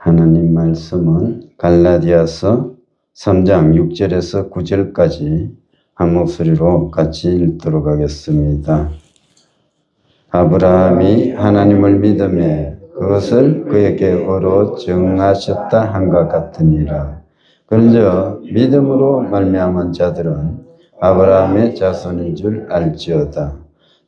하나님 말씀은 갈라디아서 3장 6절에서 9절까지 한 목소리로 같이 읽도록 하겠습니다. 아브라함이 하나님을 믿음에 그것을 그에게 의로 정하셨다 한것 같으니라. 그런저 믿음으로 말미암은 자들은 아브라함의 자손인 줄 알지어다.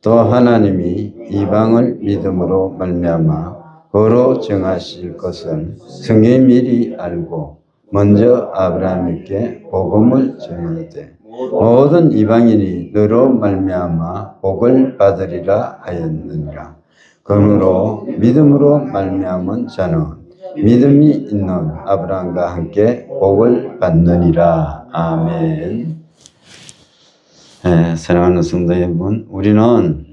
또 하나님이 이방을 믿음으로 말미암아 의로 정하실 것을 성경이 미리 알고 먼저 아브라함에게 복음을 전하되 모든 이방인이 너로 말미암아 복을 받으리라 하였느니라. 그러므로 믿음으로 말미암은 자는 믿음이 있는 아브라함과 함께 복을 받느니라. 아멘. 사랑하는 성도 여러분, 우리는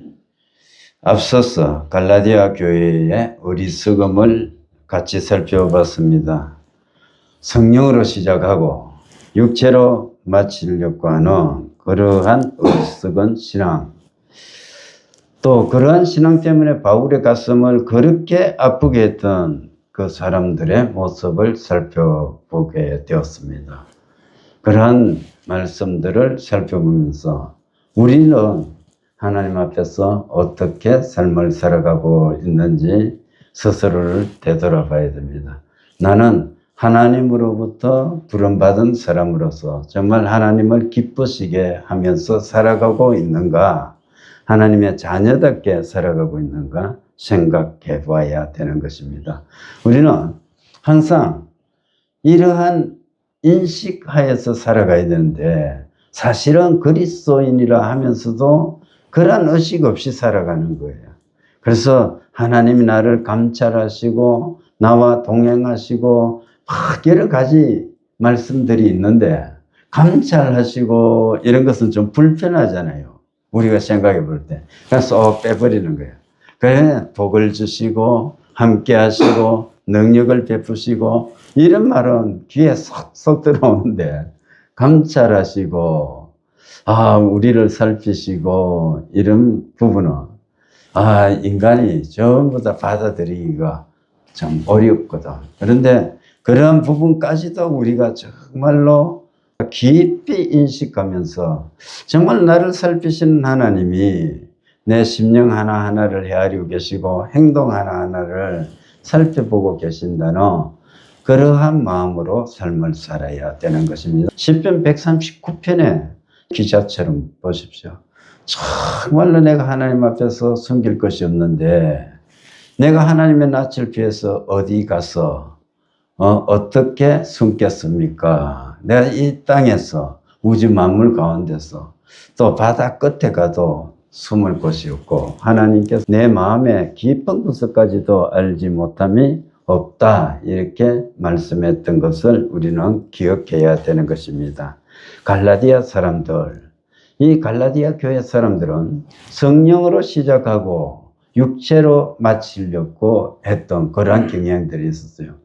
앞서서 갈라디아 교회의 어리석음을 같이 살펴봤습니다. 성령으로 시작하고 육체로 마치려고 하는 그러한 어리석은 신앙, 또 그러한 신앙 때문에 바울의 가슴을 그렇게 아프게 했던 그 사람들의 모습을 살펴보게 되었습니다. 그러한 말씀들을 살펴보면서 우리는 하나님 앞에서 어떻게 삶을 살아가고 있는지 스스로를 되돌아봐야 됩니다. 나는 하나님으로부터 부름받은 사람으로서 정말 하나님을 기쁘시게 하면서 살아가고 있는가, 하나님의 자녀답게 살아가고 있는가 생각해 봐야 되는 것입니다. 우리는 항상 이러한 인식하에서 살아가야 되는데 사실은 그리스도인이라 하면서도 그런 의식 없이 살아가는 거예요. 그래서 하나님이 나를 감찰하시고 나와 동행하시고 막 여러 가지 말씀들이 있는데 감찰하시고 이런 것은 좀 불편하잖아요. 우리가 생각해 볼 때. 그래서 빼버리는 거예요. 그래 복을 주시고 함께 하시고 능력을 베푸시고 이런 말은 귀에 쏙쏙 들어오는데 감찰하시고 우리를 살피시고 이런 부분은 인간이 전부 다 받아들이기가 참 어렵거든. 그런데 그런 부분까지도 우리가 정말로 깊이 인식하면서 정말 나를 살피시는 하나님이 내 심령 하나하나를 헤아리고 계시고 행동 하나하나를 살펴보고 계신다는 그러한 마음으로 삶을 살아야 되는 것입니다. 시편 139편의 기자처럼 보십시오. 정말로 내가 하나님 앞에서 숨길 것이 없는데 내가 하나님의 낯을 피해서 어디 가서 어떻게 숨겠습니까? 내가 이 땅에서 우주 만물 가운데서 또 바다 끝에 가도 숨을 곳이 없고 하나님께서 내 마음의 깊은 구석까지도 알지 못함이 없다, 이렇게 말씀했던 것을 우리는 기억해야 되는 것입니다. 갈라디아 사람들, 이 갈라디아 교회 사람들은 성령으로 시작하고 육체로 마치려고 했던 그러한 경향들이 있었어요.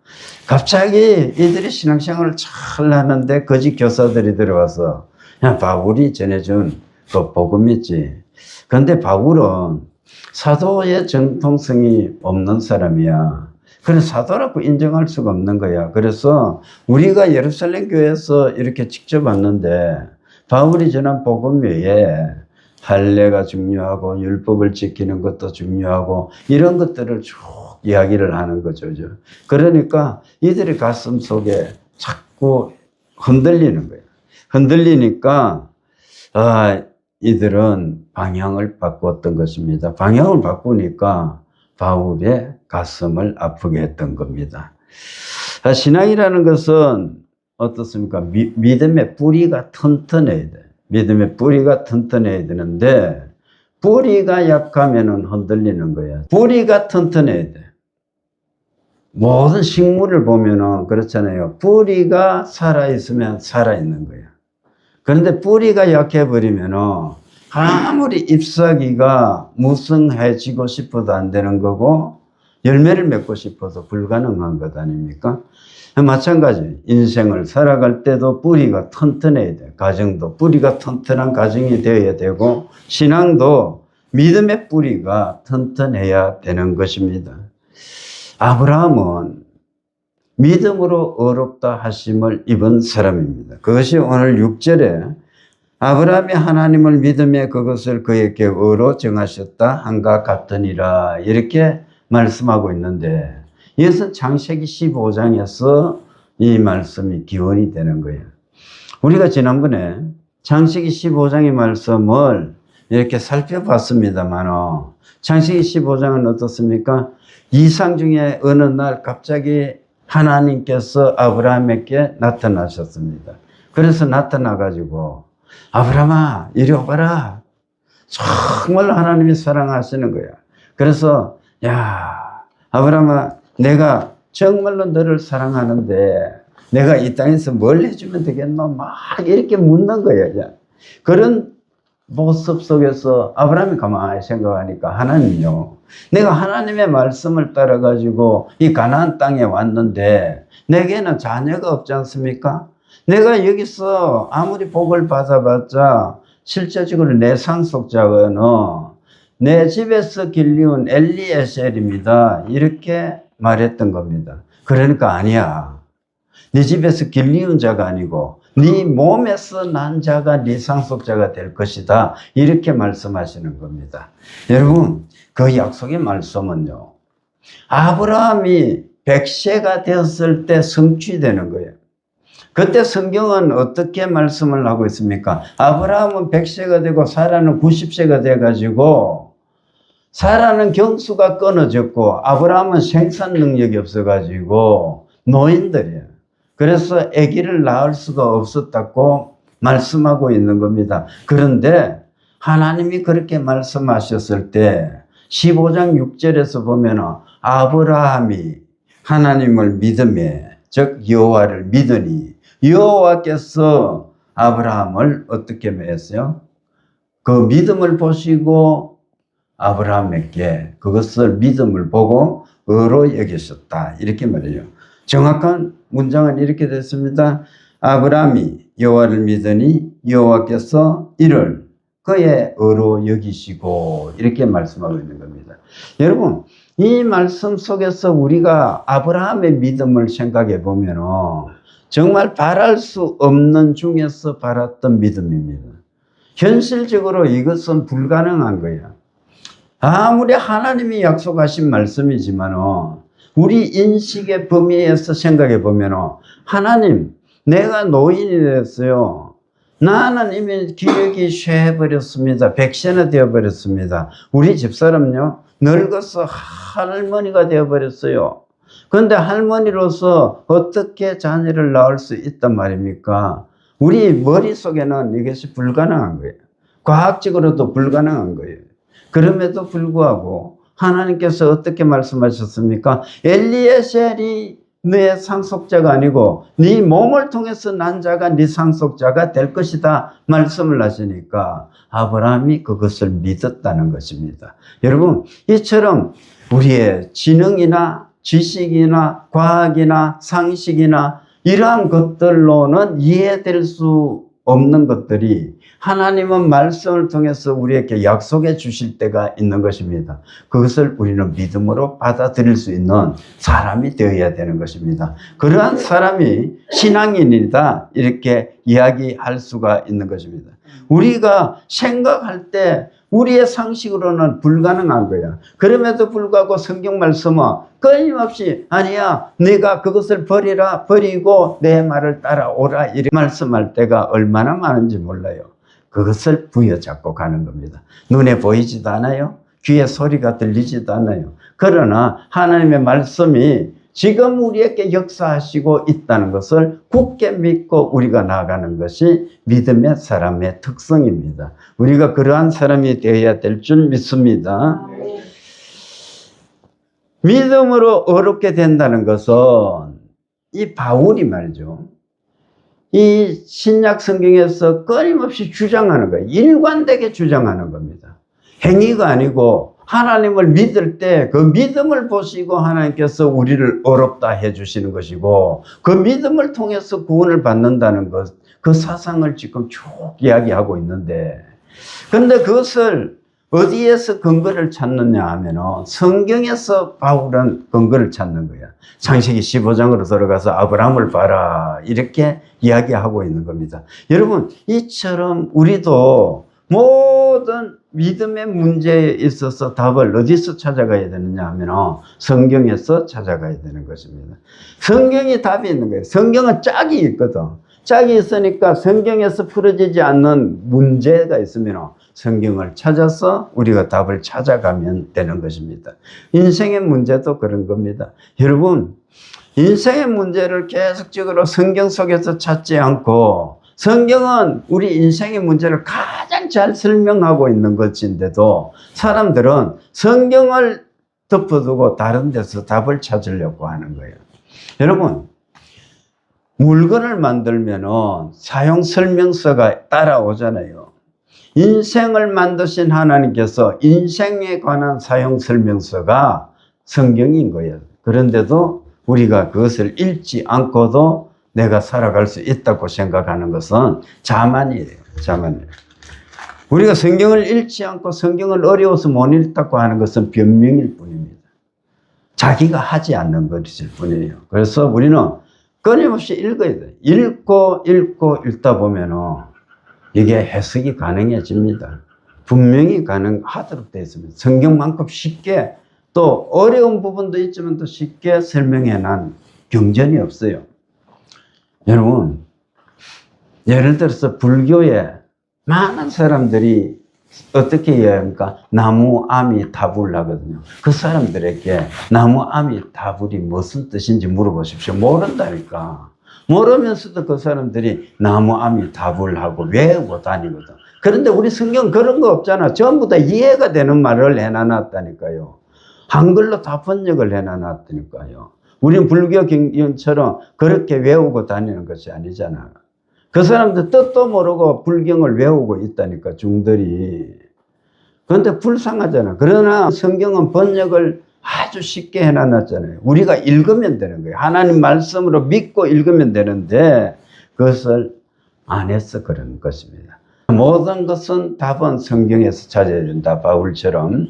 갑자기 이들이 신앙생활을 잘 하는데 거짓 교사들이 들어와서 그냥 바울이 전해준 그 복음이지. 그런데 바울은 사도의 정통성이 없는 사람이야. 그래서 사도라고 인정할 수가 없는 거야. 그래서 우리가 예루살렘 교회에서 이렇게 직접 왔는데 바울이 전한 복음 외에 할례가 중요하고 율법을 지키는 것도 중요하고 이런 것들을 쭉 이야기를 하는 거죠. 그러니까 이들의 가슴 속에 자꾸 흔들리는 거예요. 흔들리니까 이들은 방향을 바꾸었던 것입니다. 방향을 바꾸니까 바울의 가슴을 아프게 했던 겁니다. 신앙이라는 것은 어떻습니까? 믿음의 뿌리가 튼튼해야 돼. 믿음의 뿌리가 튼튼해야 되는데 뿌리가 약하면 흔들리는 거야. 뿌리가 튼튼해야 돼. 모든 식물을 보면은 그렇잖아요. 뿌리가 살아있으면 살아있는 거야. 그런데 뿌리가 약해버리면은 아무리 잎사귀가 무성해지고 싶어도 안 되는 거고 열매를 맺고 싶어도 불가능한 것 아닙니까? 마찬가지 인생을 살아갈 때도 뿌리가 튼튼해야 돼. 가정도 뿌리가 튼튼한 가정이 되어야 되고 신앙도 믿음의 뿌리가 튼튼해야 되는 것입니다. 아브라함은 믿음으로 어렵다 하심을 입은 사람입니다. 그것이 오늘 6절에 아브라함이 하나님을 믿음에 그것을 그에게 의로 정하셨다 한가 같으니라 이렇게 말씀하고 있는데, 이것은 창세기 15장에서 이 말씀이 기원이 되는 거예요. 우리가 지난번에 창세기 15장의 말씀을 이렇게 살펴봤습니다만 창세기 15장은 어떻습니까? 이상 중에 어느 날 갑자기 하나님께서 아브라함에게 나타나셨습니다. 그래서 나타나가지고 아브라함아 이리 와봐라. 정말 하나님이 사랑하시는 거야. 그래서 야 아브라함아 내가 정말로 너를 사랑하는데 내가 이 땅에서 뭘 해주면 되겠노? 막 이렇게 묻는 거예요. 그런 모습 속에서 아브라함이 가만히 생각하니까 하나님요, 내가 하나님의 말씀을 따라 가지고 이 가나안 땅에 왔는데 내게는 자녀가 없지 않습니까? 내가 여기서 아무리 복을 받아봤자 실제적으로 내 상속자는 내 집에서 길리운 엘리에셀입니다. 이렇게 말했던 겁니다. 그러니까 아니야. 네 집에서 길리운 자가 아니고 네 몸에서 난 자가 네 상속자가 될 것이다. 이렇게 말씀하시는 겁니다. 여러분, 그 약속의 말씀은요, 아브라함이 100세가 되었을 때 성취되는 거예요. 그때 성경은 어떻게 말씀을 하고 있습니까? 아브라함은 100세가 되고 사라는 90세가 돼가지고, 사라는 경수가 끊어졌고 아브라함은 생산 능력이 없어가지고 노인들이에요. 그래서 아기를 낳을 수가 없었다고 말씀하고 있는 겁니다. 그런데 하나님이 그렇게 말씀하셨을 때 15장 6절에서 보면 아브라함이 하나님을 믿음에, 즉 여호와를 믿으니 여호와께서 아브라함을 어떻게 했어요? 그 믿음을 보시고 아브라함에게 그것을 믿음을 보고 의로 여기셨다. 이렇게 말해요. 정확한 문장은 이렇게 됐습니다. 아브라함이 여호와를 믿으니 여호와께서 이를 그의 의로 여기시고, 이렇게 말씀하고 있는 겁니다. 여러분, 이 말씀 속에서 우리가 아브라함의 믿음을 생각해 보면 정말 바랄 수 없는 중에서 바랐던 믿음입니다. 현실적으로 이것은 불가능한 거예요. 아무리 하나님이 약속하신 말씀이지만 우리 인식의 범위에서 생각해 보면 하나님, 내가 노인이 됐어요. 나는 이미 기력이 쇠해버렸습니다. 100세나 되어버렸습니다. 우리 집사람요, 늙어서 할머니가 되어버렸어요. 그런데 할머니로서 어떻게 자녀를 낳을 수 있단 말입니까? 우리 머릿속에는 이것이 불가능한 거예요. 과학적으로도 불가능한 거예요. 그럼에도 불구하고 하나님께서 어떻게 말씀하셨습니까? 엘리에셀이 네 상속자가 아니고 네 몸을 통해서 난 자가 네 상속자가 될 것이다 말씀을 하시니까 아브라함이 그것을 믿었다는 것입니다. 여러분, 이처럼 우리의 지능이나 지식이나 과학이나 상식이나 이러한 것들로는 이해될 수 없는 것들이 하나님은 말씀을 통해서 우리에게 약속해 주실 때가 있는 것입니다. 그것을 우리는 믿음으로 받아들일 수 있는 사람이 되어야 되는 것입니다. 그러한 사람이 신앙인이다 이렇게 이야기할 수가 있는 것입니다. 우리가 생각할 때 우리의 상식으로는 불가능한 거야. 그럼에도 불구하고 성경 말씀은 끊임없이 아니야, 네가 그것을 버리라, 버리고 내 말을 따라오라 이렇게 말씀할 때가 얼마나 많은지 몰라요. 그것을 부여잡고 가는 겁니다. 눈에 보이지도 않아요. 귀에 소리가 들리지도 않아요. 그러나 하나님의 말씀이 지금 우리에게 역사하시고 있다는 것을 굳게 믿고 우리가 나아가는 것이 믿음의 사람의 특성입니다. 우리가 그러한 사람이 되어야 될 줄 믿습니다. 믿음으로 어렵게 된다는 것은 이 바울이 말이죠. 이 신약 성경에서 끊임없이 주장하는 거예요. 일관되게 주장하는 겁니다. 행위가 아니고 하나님을 믿을 때 그 믿음을 보시고 하나님께서 우리를 어렵다 해주시는 것이고 그 믿음을 통해서 구원을 받는다는 것, 그 사상을 지금 쭉 이야기하고 있는데, 그런데 그것을 어디에서 근거를 찾느냐 하면은 성경에서 바울은 근거를 찾는 거야. 창세기 15장으로 들어가서 아브라함을 봐라 이렇게 이야기하고 있는 겁니다. 여러분, 이처럼 우리도 모든 믿음의 문제에 있어서 답을 어디서 찾아가야 되느냐 하면 성경에서 찾아가야 되는 것입니다. 성경이 답이 있는 거예요. 성경은 짝이 있거든. 짝이 있으니까 성경에서 풀어지지 않는 문제가 있으면 성경을 찾아서 우리가 답을 찾아가면 되는 것입니다. 인생의 문제도 그런 겁니다. 여러분, 인생의 문제를 계속적으로 성경 속에서 찾지 않고, 성경은 우리 인생의 문제를 가장 잘 설명하고 있는 것인데도 사람들은 성경을 덮어두고 다른 데서 답을 찾으려고 하는 거예요. 여러분, 물건을 만들면은 사용 설명서가 따라오잖아요. 인생을 만드신 하나님께서 인생에 관한 사용 설명서가 성경인 거예요. 그런데도 우리가 그것을 읽지 않고도 내가 살아갈 수 있다고 생각하는 것은 자만이에요. 자만이에요. 우리가 성경을 읽지 않고 성경을 어려워서 못 읽다고 하는 것은 변명일 뿐입니다. 자기가 하지 않는 것일 뿐이에요. 그래서 우리는 끊임없이 읽어야 돼요. 읽고 읽다 보면은 이게 해석이 가능해집니다. 분명히 가능하도록 되어 있습니다. 성경만큼 쉽게, 또 어려운 부분도 있지만 또 쉽게 설명해 난 경전이 없어요. 여러분, 예를 들어서 불교에 많은 사람들이 어떻게 이해합니까? 나무아미타불 하거든요. 그 사람들에게 나무아미타불이 무슨 뜻인지 물어보십시오. 모른다니까. 모르면서도 그 사람들이 나무아미타불 하고 외우고 다니거든. 그런데 우리 성경 그런 거 없잖아. 전부 다 이해가 되는 말을 해놔놨다니까요. 한글로 다 번역을 해놔놨다니까요. 우리는 불교 경전처럼 그렇게 외우고 다니는 것이 아니잖아. 그 사람들 뜻도 모르고 불경을 외우고 있다니까, 중들이. 그런데 불쌍하잖아. 그러나 성경은 번역을 아주 쉽게 해놨잖아요. 우리가 읽으면 되는 거예요. 하나님 말씀으로 믿고 읽으면 되는데 그것을 안 해서 그런 것입니다. 모든 것은 답은 성경에서 찾아야 된다. 바울처럼.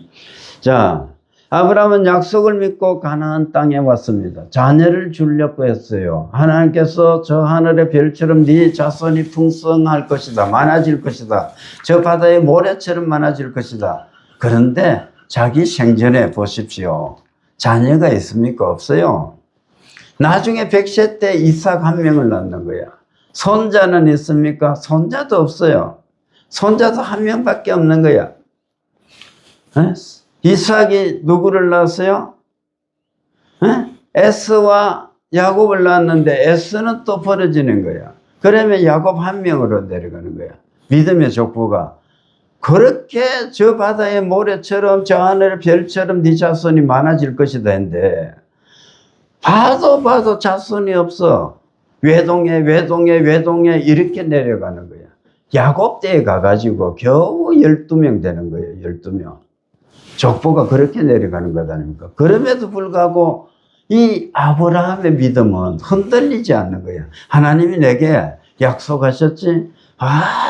자, 아브라함은 약속을 믿고 가나안 땅에 왔습니다. 자녀를 주려고 했어요. 하나님께서 저 하늘의 별처럼 네 자손이 풍성할 것이다. 많아질 것이다. 저 바다의 모래처럼 많아질 것이다. 그런데 자기 생전에 보십시오. 자녀가 있습니까? 없어요. 나중에 100세 때 이삭 한 명을 낳는 거야. 손자는 있습니까? 손자도 없어요. 손자도 한 명밖에 없는 거야. 에? 이삭이 누구를 낳았어요? 에스와 야곱을 낳았는데 에스는 또 벌어지는 거야. 그러면 야곱 한 명으로 내려가는 거야. 믿음의 족보가. 그렇게 저 바다의 모래처럼 저 하늘의 별처럼 네 자손이 많아질 것이다 했는데 봐도 자손이 없어. 외동에 이렇게 내려가는 거야. 야곱 때에 가가지고 겨우 12명 되는 거예요. 12명. 족보가 그렇게 내려가는 것 아닙니까? 그럼에도 불구하고 이 아브라함의 믿음은 흔들리지 않는 거예요. 하나님이 내게 약속하셨지?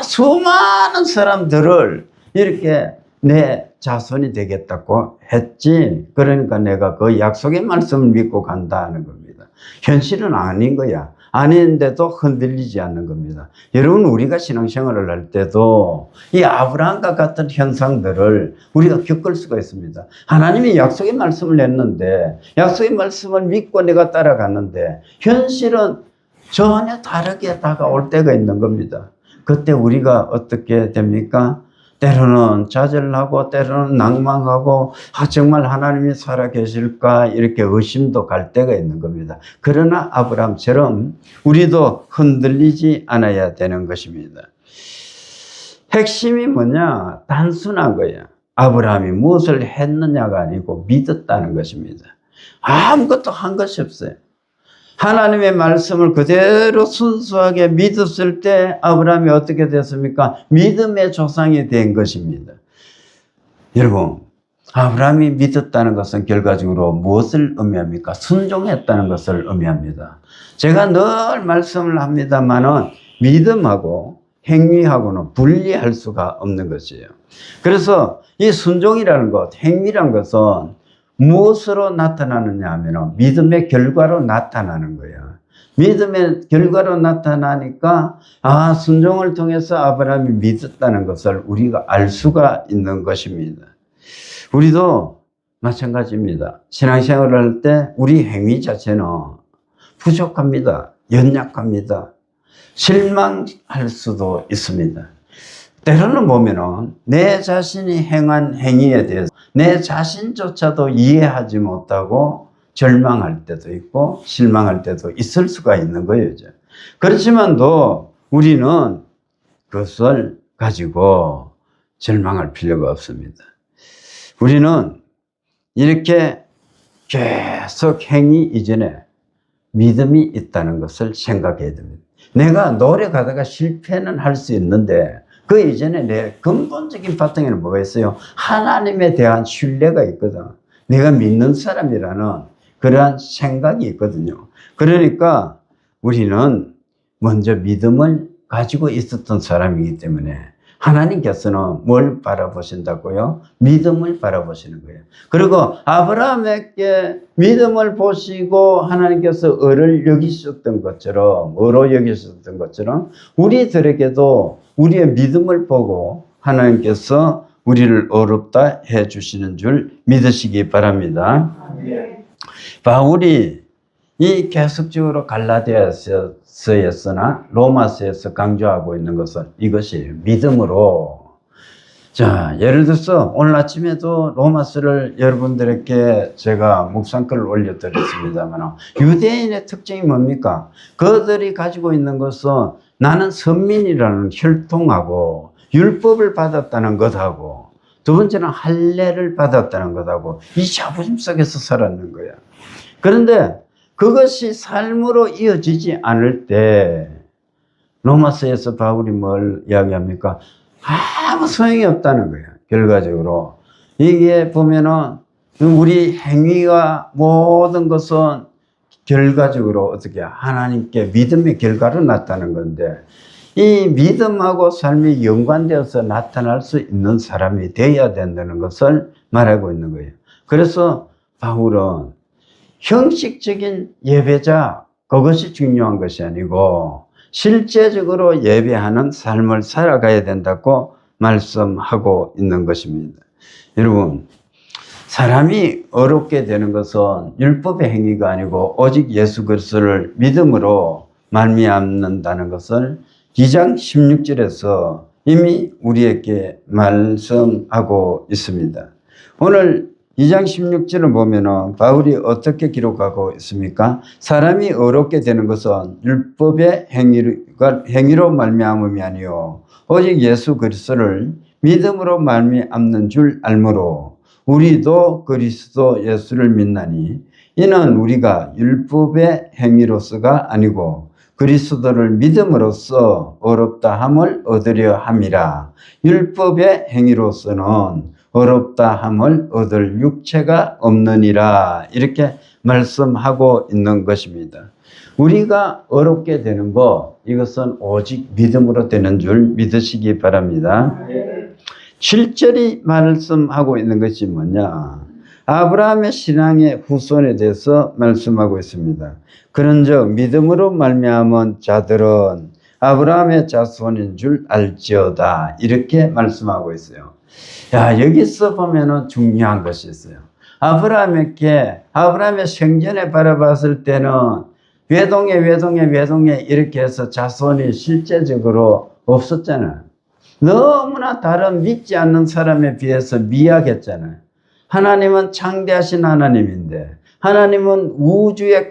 수많은 사람들을 이렇게 내 자손이 되겠다고 했지. 그러니까 내가 그 약속의 말씀을 믿고 간다는 겁니다. 현실은 아닌 거야. 아닌데도 흔들리지 않는 겁니다. 여러분, 우리가 신앙생활을 할 때도 이 아브라함과 같은 현상들을 우리가 겪을 수가 있습니다. 하나님이 약속의 말씀을 냈는데, 약속의 말씀을 믿고 내가 따라갔는데 현실은 전혀 다르게 다가올 때가 있는 겁니다. 그때 우리가 어떻게 됩니까? 때로는 좌절하고 때로는 낭망하고 정말 하나님이 살아계실까 이렇게 의심도 갈 때가 있는 겁니다. 그러나 아브라함처럼 우리도 흔들리지 않아야 되는 것입니다. 핵심이 뭐냐? 단순한 거야. 아브라함이 무엇을 했느냐가 아니고 믿었다는 것입니다. 아무것도 한 것이 없어요. 하나님의 말씀을 그대로 순수하게 믿었을 때 아브라함이 어떻게 됐습니까? 믿음의 조상이 된 것입니다. 여러분, 아브라함이 믿었다는 것은 결과적으로 무엇을 의미합니까? 순종했다는 것을 의미합니다. 제가 늘 말씀을 합니다만은 믿음하고 행위하고는 분리할 수가 없는 것이에요. 그래서 이 순종이라는 것, 행위란 것은 무엇으로 나타나느냐 하면 믿음의 결과로 나타나는 거예요. 믿음의 결과로 나타나니까 순종을 통해서 아브라함이 믿었다는 것을 우리가 알 수가 있는 것입니다. 우리도 마찬가지입니다. 신앙생활을 할 때 우리 행위 자체는 부족합니다. 연약합니다. 실망할 수도 있습니다. 때로는 보면은 내 자신이 행한 행위에 대해서 내 자신조차도 이해하지 못하고 절망할 때도 있고 실망할 때도 있을 수가 있는 거예요. 그렇지만도 우리는 그것을 가지고 절망할 필요가 없습니다. 우리는 이렇게 계속 행위 이전에 믿음이 있다는 것을 생각해야 됩니다. 내가 노력하다가 실패는 할 수 있는데 그 이전에 내 근본적인 바탕에는 뭐가 있어요? 하나님에 대한 신뢰가 있거든. 내가 믿는 사람이라는 그러한 생각이 있거든요. 그러니까 우리는 먼저 믿음을 가지고 있었던 사람이기 때문에 하나님께서는 뭘 바라보신다고요? 믿음을 바라보시는 거예요. 그리고 아브라함에게 믿음을 보시고 하나님께서 의로 여기셨던 것처럼 우리들에게도 우리의 믿음을 보고 하나님께서 우리를 어렵다 해 주시는 줄 믿으시기 바랍니다. 바울이 이 계속적으로 갈라디아서였으나 로마서에서 강조하고 있는 것은 이것이에요. 믿음으로. 자, 예를 들어서 오늘 아침에도 로마서를 여러분들에게 제가 묵상글을 올려드렸습니다만 유대인의 특징이 뭡니까? 그들이 가지고 있는 것은 나는 선민이라는 혈통하고 율법을 받았다는 것하고 두 번째는 할례를 받았다는 것하고 이 자부심 속에서 살았는 거야. 그런데 그것이 삶으로 이어지지 않을 때 로마서에서 바울이 뭘 이야기합니까? 아무 소용이 없다는 거예요. 결과적으로 이게 보면은 우리 행위와 모든 것은 결과적으로 어떻게 하나님께 믿음의 결과로 나타나는 건데 이 믿음하고 삶이 연관되어서 나타날 수 있는 사람이 되어야 된다는 것을 말하고 있는 거예요. 그래서 바울은 형식적인 예배자 그것이 중요한 것이 아니고 실제적으로 예배하는 삶을 살아가야 된다고 말씀하고 있는 것입니다. 여러분, 사람이 어렵게 되는 것은 율법의 행위가 아니고 오직 예수 그리스도를 믿음으로 말미암는다는 것을 2장 16절에서 이미 우리에게 말씀하고 있습니다. 오늘 2장 16절을 보면은 바울이 어떻게 기록하고 있습니까? 사람이 어렵게 되는 것은 율법의 행위로 말미암음이 아니요 오직 예수 그리스도를 믿음으로 말미암는 줄 알므로 우리도 그리스도 예수를 믿나니 이는 우리가 율법의 행위로서가 아니고 그리스도를 믿음으로써 어렵다 함을 얻으려 함이라. 율법의 행위로서는 어렵다 함을 얻을 육체가 없느니라. 이렇게 말씀하고 있는 것입니다. 우리가 어렵게 되는 것, 이것은 오직 믿음으로 되는 줄 믿으시기 바랍니다. 7절이 말씀하고 있는 것이 뭐냐? 아브라함의 신앙의 후손에 대해서 말씀하고 있습니다. 그런즉 믿음으로 말미암은 자들은 아브라함의 자손인 줄 알지어다. 이렇게 말씀하고 있어요. 야, 여기서 보면은 중요한 것이 있어요. 아브라함의 생전에 바라봤을 때는 외동에 이렇게 해서 자손이 실제적으로 없었잖아요. 너무나 다른 믿지 않는 사람에 비해서 미약했잖아요. 하나님은 창대하신 하나님인데 하나님은 우주의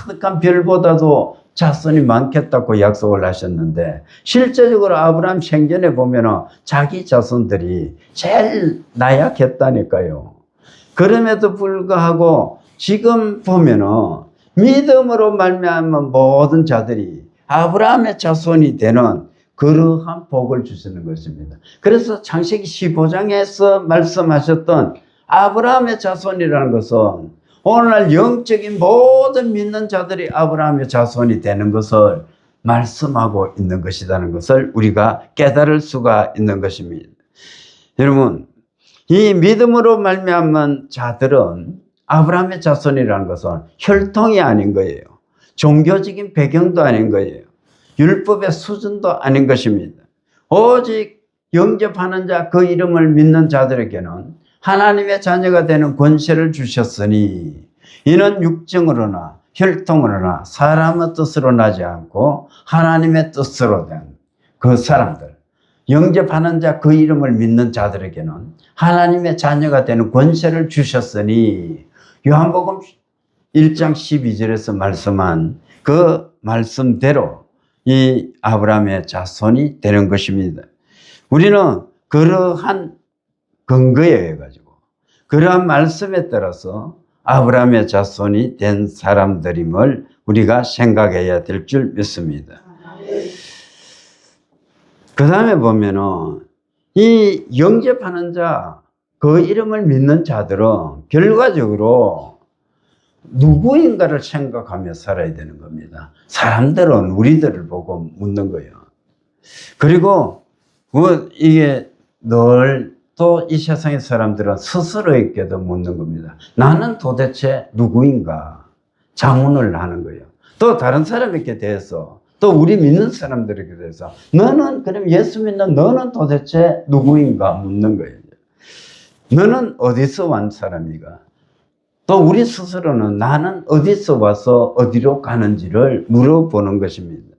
가득한 별보다도 자손이 많겠다고 약속을 하셨는데 실제적으로 아브라함 생전에 보면은 자기 자손들이 제일 나약했다니까요. 그럼에도 불구하고 지금 보면은 믿음으로 말미암은 모든 자들이 아브라함의 자손이 되는 그러한 복을 주시는 것입니다. 그래서 창세기 15장에서 말씀하셨던 아브라함의 자손이라는 것은 오늘날 영적인 모든 믿는 자들이 아브라함의 자손이 되는 것을 말씀하고 있는 것이라는 것을 우리가 깨달을 수가 있는 것입니다. 여러분, 이 믿음으로 말미암은 자들은 아브라함의 자손이라는 것은 혈통이 아닌 거예요. 종교적인 배경도 아닌 거예요. 율법의 수준도 아닌 것입니다. 오직 영접하는 자, 그 이름을 믿는 자들에게는 하나님의 자녀가 되는 권세를 주셨으니 이는 육정으로나 혈통으로나 사람의 뜻으로 나지 않고 하나님의 뜻으로 된 그 사람들, 영접하는 자, 그 이름을 믿는 자들에게는 하나님의 자녀가 되는 권세를 주셨으니 요한복음 1장 12절에서 말씀한 그 말씀대로 이 아브라함의 자손이 되는 것입니다. 우리는 그러한 근거에 의해 가지고 그러한 말씀에 따라서 아브라함의 자손이 된 사람들임을 우리가 생각해야 될 줄 믿습니다. 그 다음에 보면은 이 영접하는 자, 그 이름을 믿는 자들은 결과적으로 누구인가를 생각하며 살아야 되는 겁니다. 사람들은 우리들을 보고 묻는 거예요. 그리고 이게 늘 또 이 세상의 사람들은 스스로에게도 묻는 겁니다. 나는 도대체 누구인가? 자문을 하는 거예요. 또 다른 사람에게 대해서, 또 우리 믿는 사람들에게 대해서 너는, 그럼 예수 믿는 너는 도대체 누구인가 묻는 거예요. 너는 어디서 온 사람이가? 또 우리 스스로는 나는 어디서 와서 어디로 가는지를 물어보는 것입니다.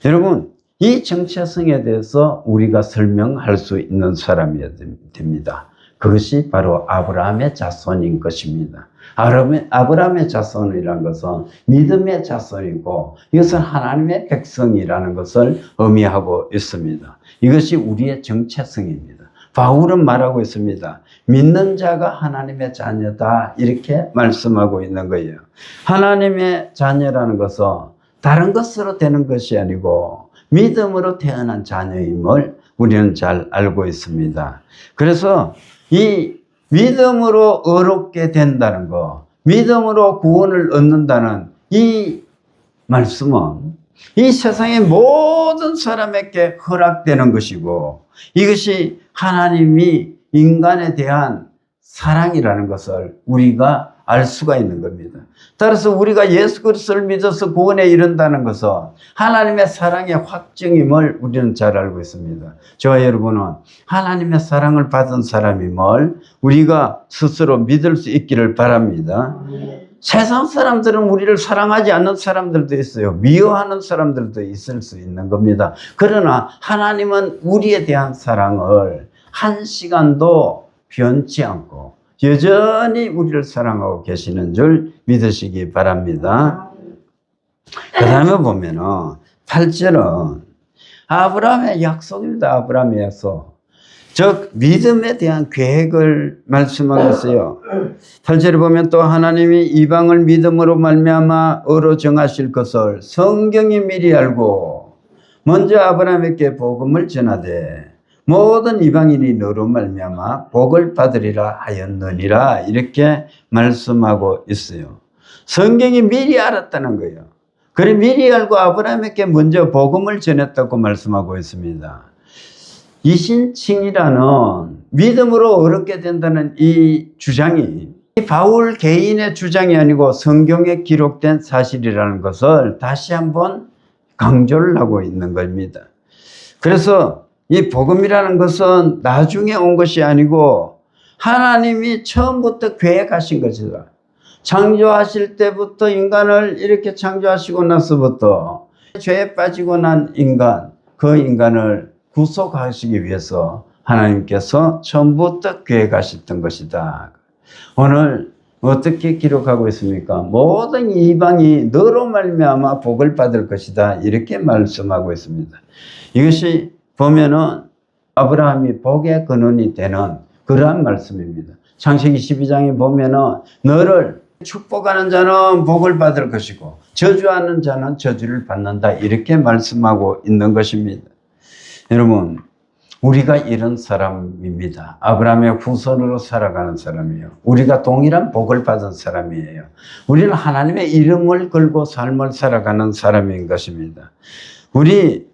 여러분, 이 정체성에 대해서 우리가 설명할 수 있는 사람이어야 됩니다. 그것이 바로 아브라함의 자손인 것입니다. 아브라함의 자손이라는 것은 믿음의 자손이고 이것은 하나님의 백성이라는 것을 의미하고 있습니다. 이것이 우리의 정체성입니다. 바울은 말하고 있습니다. 믿는 자가 하나님의 자녀다, 이렇게 말씀하고 있는 거예요. 하나님의 자녀라는 것은 다른 것으로 되는 것이 아니고 믿음으로 태어난 자녀임을 우리는 잘 알고 있습니다. 그래서 이 믿음으로 의롭게 된다는 것, 믿음으로 구원을 얻는다는 이 말씀은 이 세상의 모든 사람에게 허락되는 것이고 이것이 하나님이 인간에 대한 사랑이라는 것을 우리가 알 수가 있는 겁니다. 따라서 우리가 예수 그리스도를 믿어서 구원에 이른다는 것은 하나님의 사랑의 확증임을 우리는 잘 알고 있습니다. 저와 여러분은 하나님의 사랑을 받은 사람임을 우리가 스스로 믿을 수 있기를 바랍니다. 세상 사람들은 우리를 사랑하지 않는 사람들도 있어요. 미워하는 사람들도 있을 수 있는 겁니다. 그러나 하나님은 우리에 대한 사랑을 한 시간도 변치 않고 여전히 우리를 사랑하고 계시는 줄 믿으시기 바랍니다. 그 다음에 보면은 8절은 아브라함의 약속입니다. 아브라함의 약속. 즉 믿음에 대한 계획을 말씀하고 있어요. 8절에 보면 또 하나님이 이방을 믿음으로 말미암아 의로 정하실 것을 성경이 미리 알고 먼저 아브라함에게 복음을 전하되 모든 이방인이 너로 말미암아 복을 받으리라 하였느니라, 이렇게 말씀하고 있어요. 성경이 미리 알았다는 거예요. 그래 미리 알고 아브라함에게 먼저 복음을 전했다고 말씀하고 있습니다. 이신칭이라는 믿음으로 얻게 된다는 이 주장이 바울 개인의 주장이 아니고 성경에 기록된 사실이라는 것을 다시 한번 강조를 하고 있는 겁니다. 그래서 이 복음이라는 것은 나중에 온 것이 아니고 하나님이 처음부터 계획하신 것이다. 창조하실 때부터 인간을 이렇게 창조하시고 나서부터 죄에 빠지고 난 인간, 그 인간을 구속하시기 위해서 하나님께서 처음부터 계획하셨던 것이다. 오늘 어떻게 기록하고 있습니까? 모든 이방이 너로 말미암아 복을 받을 것이다, 이렇게 말씀하고 있습니다. 이것이 보면은 아브라함이 복의 근원이 되는 그러한 말씀입니다. 창세기 12장에 보면은 너를 축복하는 자는 복을 받을 것이고 저주하는 자는 저주를 받는다, 이렇게 말씀하고 있는 것입니다. 여러분, 우리가 이런 사람입니다. 아브라함의 후손으로 살아가는 사람이에요. 우리가 동일한 복을 받은 사람이에요. 우리는 하나님의 이름을 걸고 삶을 살아가는 사람인 것입니다. 우리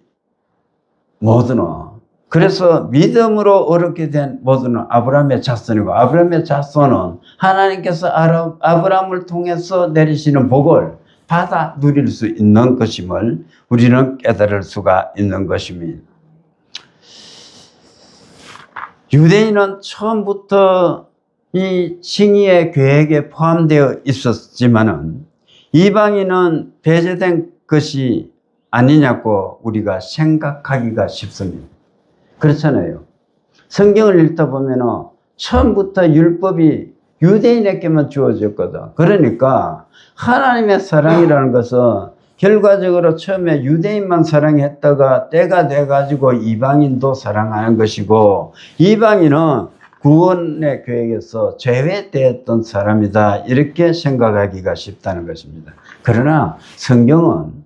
모두는 그래서 믿음으로 어렵게 된 모두는 아브라함의 자손이고, 아브라함의 자손은 하나님께서 아브라함을 통해서 내리시는 복을 받아 누릴 수 있는 것임을 우리는 깨달을 수가 있는 것입니다. 유대인은 처음부터 이 칭의의 계획에 포함되어 있었지만은 이방인은 배제된 것이 아니냐고 우리가 생각하기가 쉽습니다. 그렇잖아요. 성경을 읽다 보면은 처음부터 율법이 유대인에게만 주어졌거든. 그러니까 하나님의 사랑이라는 것은 결과적으로 처음에 유대인만 사랑했다가 때가 돼가지고 이방인도 사랑하는 것이고, 이방인은 구원의 계획에서 제외되었던 사람이다, 이렇게 생각하기가 쉽다는 것입니다. 그러나 성경은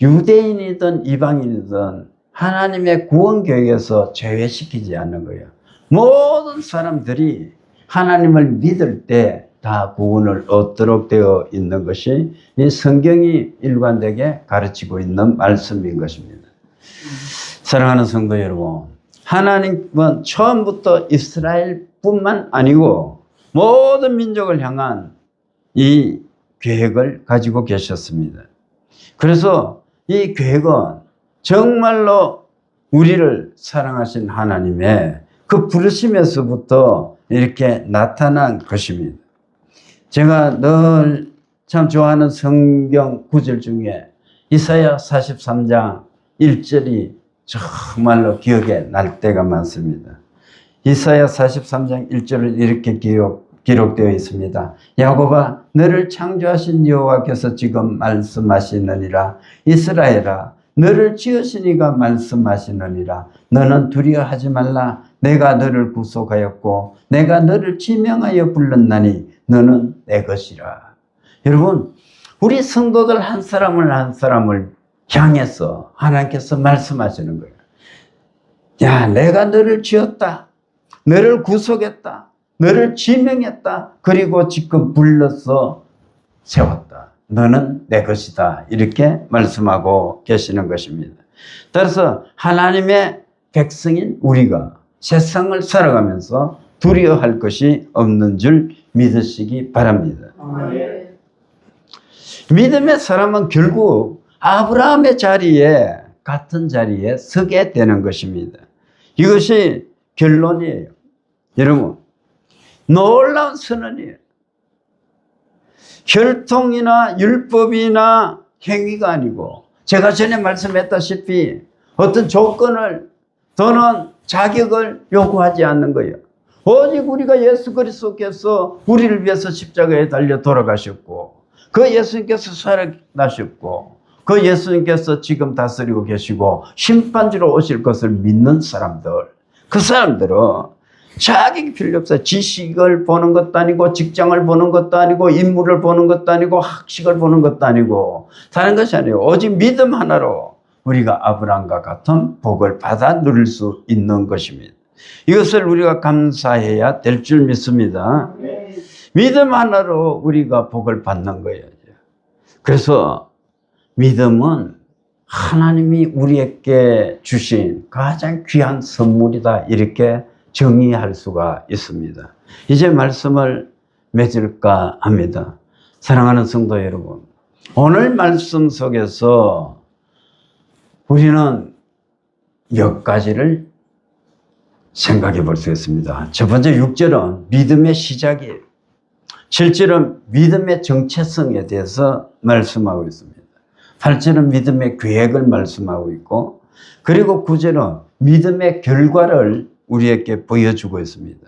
유대인이든 이방인이든 하나님의 구원 계획에서 제외시키지 않는 거예요. 모든 사람들이 하나님을 믿을 때 다 구원을 얻도록 되어 있는 것이 이 성경이 일관되게 가르치고 있는 말씀인 것입니다. 사랑하는 성도 여러분, 하나님은 처음부터 이스라엘뿐만 아니고 모든 민족을 향한 이 계획을 가지고 계셨습니다. 그래서 이 계획은 정말로 우리를 사랑하신 하나님의 그 부르심에서부터 이렇게 나타난 것입니다. 제가 늘 참 좋아하는 성경 구절 중에 이사야 43장 1절이 정말로 기억에 날 때가 많습니다. 이사야 43장 1절은 이렇게 기록되어 있습니다. 야곱아, 너를 창조하신 여호와께서 지금 말씀하시느니라. 이스라엘아, 너를 지으신 이가 말씀하시느니라. 너는 두려워하지 말라. 내가 너를 구속하였고 내가 너를 지명하여 불렀나니 너는 내 것이라. 여러분, 우리 성도들 한 사람을 향해서 하나님께서 말씀하시는 거예요. 야, 내가 너를 지었다. 너를 구속했다. 너를 지명했다. 그리고 지금 불러서 세웠다. 너는 내 것이다. 이렇게 말씀하고 계시는 것입니다. 따라서 하나님의 백성인 우리가 세상을 살아가면서 두려워할 것이 없는 줄 믿으시기 바랍니다. 믿음의 사람은 결국 아브라함의 자리에, 같은 자리에 서게 되는 것입니다. 이것이 결론이에요. 여러분, 놀라운 선언이에요. 혈통이나 율법이나 행위가 아니고, 제가 전에 말씀했다시피 어떤 조건을 또는 자격을 요구하지 않는 거예요. 오직 우리가 예수 그리스도께서 우리를 위해서 십자가에 달려 돌아가셨고, 그 예수님께서 살아나셨고, 그 예수님께서 지금 다스리고 계시고 심판주로 오실 것을 믿는 사람들, 그 사람들은 자격이 필요 없어요. 지식을 보는 것도 아니고, 직장을 보는 것도 아니고, 인물을 보는 것도 아니고, 학식을 보는 것도 아니고, 다른 것이 아니에요. 오직 믿음 하나로 우리가 아브라함과 같은 복을 받아 누릴 수 있는 것입니다. 이것을 우리가 감사해야 될 줄 믿습니다. 믿음 하나로 우리가 복을 받는 거예요. 그래서 믿음은 하나님이 우리에게 주신 가장 귀한 선물이다, 이렇게 정의할 수가 있습니다. 이제 말씀을 맺을까 합니다. 사랑하는 성도 여러분, 오늘 말씀 속에서 우리는 몇 가지를 생각해 볼 수 있습니다. 첫 번째 6절은 믿음의 시작이에요. 7절은 믿음의 정체성에 대해서 말씀하고 있습니다. 8절은 믿음의 계획을 말씀하고 있고, 그리고 9절은 믿음의 결과를 우리에게 보여주고 있습니다.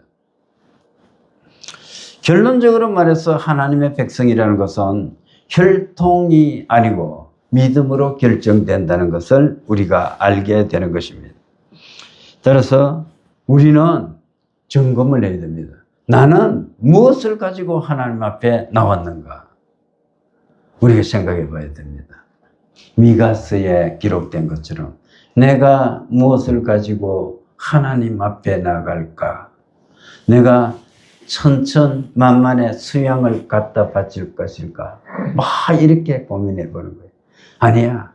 결론적으로 말해서 하나님의 백성이라는 것은 혈통이 아니고 믿음으로 결정된다는 것을 우리가 알게 되는 것입니다. 따라서 우리는 점검을 해야 됩니다. 나는 무엇을 가지고 하나님 앞에 나왔는가? 우리가 생각해 봐야 됩니다. 미가서에 기록된 것처럼 내가 무엇을 가지고 하나님 앞에 나갈까? 내가 천천만만의 수양을 갖다 바칠 것일까? 막 이렇게 고민해 보는 거예요. 아니야.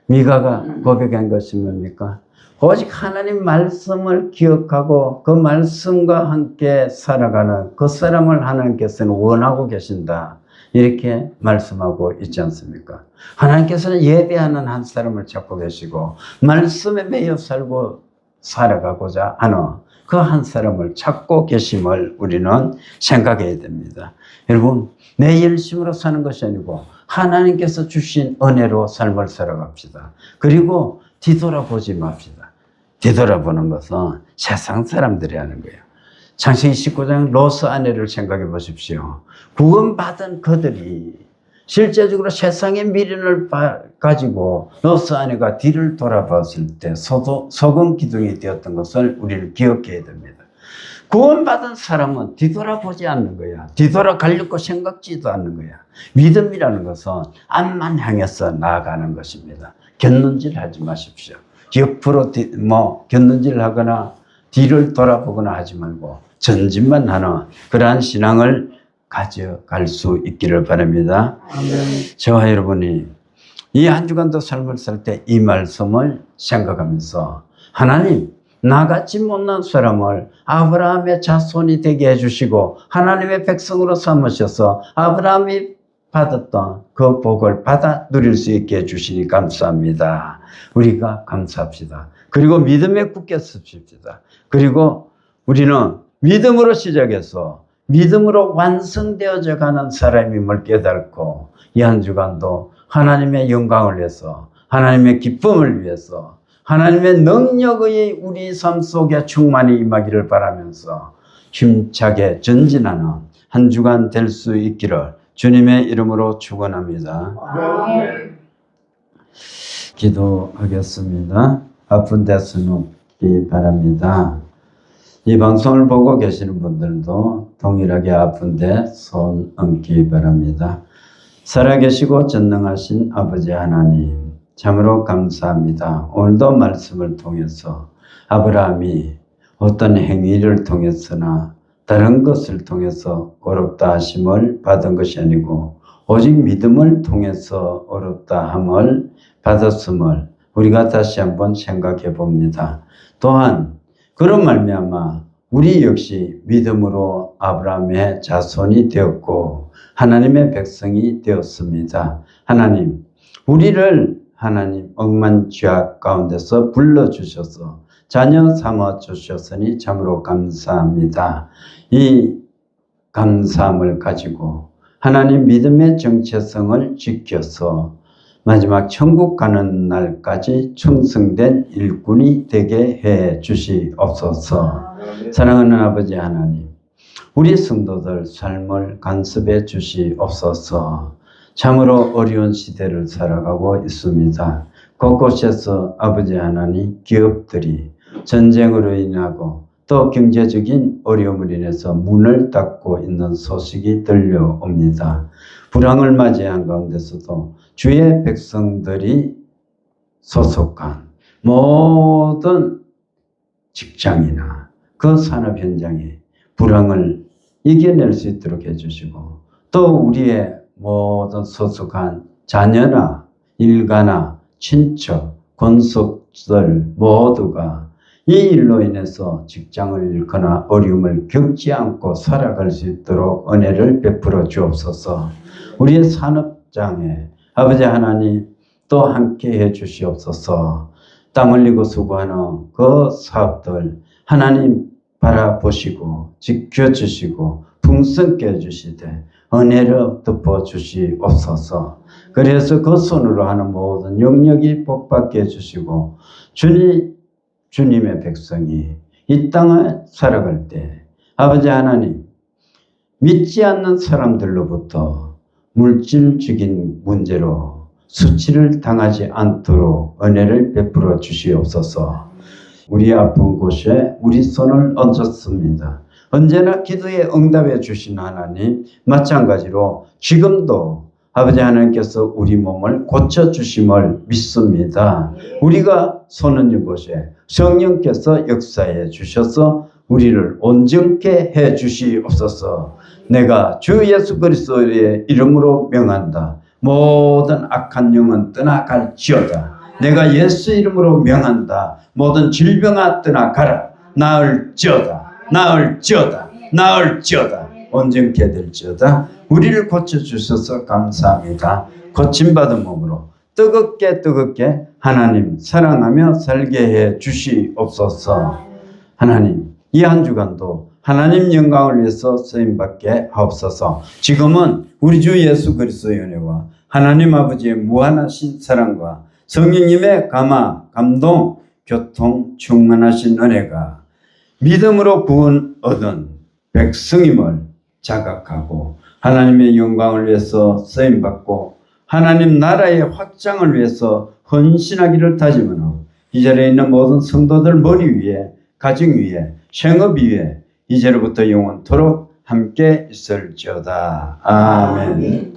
미가가 고백한 것이 뭡니까? 오직 하나님 말씀을 기억하고 그 말씀과 함께 살아가는 그 사람을 하나님께서는 원하고 계신다. 이렇게 말씀하고 있지 않습니까? 하나님께서는 예배하는 한 사람을 찾고 계시고 말씀에 매여 살고 살아가고자 하는 그 한 사람을 찾고 계심을 우리는 생각해야 됩니다. 여러분, 내 열심으로 사는 것이 아니고 하나님께서 주신 은혜로 삶을 살아갑시다. 그리고 뒤돌아보지 맙시다. 뒤돌아보는 것은 세상 사람들이 하는 거예요. 창세기 19장 롯의 아내를 생각해 보십시오. 구원받은 그들이 실제적으로 세상의 미련을 가지고 롯의 아내가 뒤를 돌아봤을 때 소금 기둥이 되었던 것을 우리는 기억해야 됩니다. 구원받은 사람은 뒤돌아보지 않는 거야. 뒤돌아가려고 생각지도 않는 거야. 믿음이라는 것은 앞만 향해서 나아가는 것입니다. 곁눈질 하지 마십시오. 옆으로 곁눈질 하거나 뒤를 돌아보거나 하지 말고 전진만 하는 그러한 신앙을 가져갈 수 있기를 바랍니다. 아멘. 저와 여러분이 이 한 주간도 삶을 살 때 이 말씀을 생각하면서 하나님, 나같이 못난 사람을 아브라함의 자손이 되게 해주시고 하나님의 백성으로 삼으셔서 아브라함이 받았던 그 복을 받아 누릴 수 있게 해주시니 감사합니다. 우리가 감사합시다. 그리고 믿음에 굳게 섭시다. 그리고 우리는 믿음으로 시작해서 믿음으로 완성되어져 가는 사람임을 깨닫고 이 한 주간도 하나님의 영광을 위해서 하나님의 기쁨을 위해서 하나님의 능력의 우리 삶 속에 충만히 임하기를 바라면서 힘차게 전진하는 한 주간 될 수 있기를 주님의 이름으로 축원합니다. 기도하겠습니다. 아픈 데 손 얹기 바랍니다. 이 방송을 보고 계시는 분들도 동일하게 아픈데 손 얹기 바랍니다. 살아계시고 전능하신 아버지 하나님, 참으로 감사합니다. 오늘도 말씀을 통해서 아브라함이 어떤 행위를 통해서나 다른 것을 통해서 어렵다 하심을 받은 것이 아니고 오직 믿음을 통해서 어렵다 함을 받았음을 우리가 다시 한번 생각해 봅니다. 또한 그런 말미암아 우리 역시 믿음으로 아브라함의 자손이 되었고 하나님의 백성이 되었습니다. 하나님, 우리를 하나님 억만 죄악 가운데서 불러주셔서 자녀 삼아주셨으니 참으로 감사합니다. 이 감사함을 가지고 하나님 믿음의 정체성을 지켜서 마지막 천국 가는 날까지 충성된 일꾼이 되게 해 주시옵소서. 사랑하는 아버지 하나님, 우리 성도들 삶을 간섭해 주시옵소서. 참으로 어려운 시대를 살아가고 있습니다. 곳곳에서 아버지 하나님 기업들이 전쟁으로 인하고 또 경제적인 어려움을 인해서 문을 닫고 있는 소식이 들려옵니다. 불황을 맞이한 가운데서도 주의 백성들이 소속한 모든 직장이나 그 산업 현장에 불황을 이겨낼 수 있도록 해주시고 또 우리의 모든 소속한 자녀나 일가나 친척, 권속들 모두가 이 일로 인해서 직장을 잃거나 어려움을 겪지 않고 살아갈 수 있도록 은혜를 베풀어 주옵소서. 우리의 산업장에 아버지 하나님 또 함께 해 주시옵소서. 땀 흘리고 수고하는 그 사업들 하나님 바라보시고 지켜주시고 풍성케 해주시되 은혜를 덮어주시옵소서. 그래서 그 손으로 하는 모든 영역이 복받게 해주시고 주님의 백성이 이 땅을 살아갈 때 아버지 하나님 믿지 않는 사람들로부터 물질적인 문제로 수치를 당하지 않도록 은혜를 베풀어 주시옵소서. 우리 아픈 곳에 우리 손을 얹었습니다. 언제나 기도에 응답해 주신 하나님, 마찬가지로 지금도 아버지 하나님께서 우리 몸을 고쳐주심을 믿습니다. 우리가 서는 이곳에 성령께서 역사해 주셔서 우리를 온전케 해 주시옵소서. 내가 주 예수 그리스도의 이름으로 명한다. 모든 악한 영은 떠나갈지어다. 내가 예수 이름으로 명한다. 모든 질병아 떠나가라. 나을지어다. 나을지어다. 나을지어다. 온전케 될지어다. 우리를 고쳐주셔서 감사합니다. 고침받은 몸으로 뜨겁게 하나님 사랑하며 살게 해 주시옵소서. 하나님 이 한 주간도 하나님 영광을 위해서 쓰임받게 하옵소서. 지금은 우리 주 예수 그리스도의 은혜와 하나님 아버지의 무한하신 사랑과 성령님의 감화, 감동, 교통, 충만하신 은혜가 믿음으로 구원 얻은 백성임을 자각하고 하나님의 영광을 위해서 쓰임받고 하나님 나라의 확장을 위해서 헌신하기를 다짐하노. 이 자리에 있는 모든 성도들 머리 위에, 가정 위에, 생업 위에 이제로부터 영원토록 함께 있을지어다. 아멘.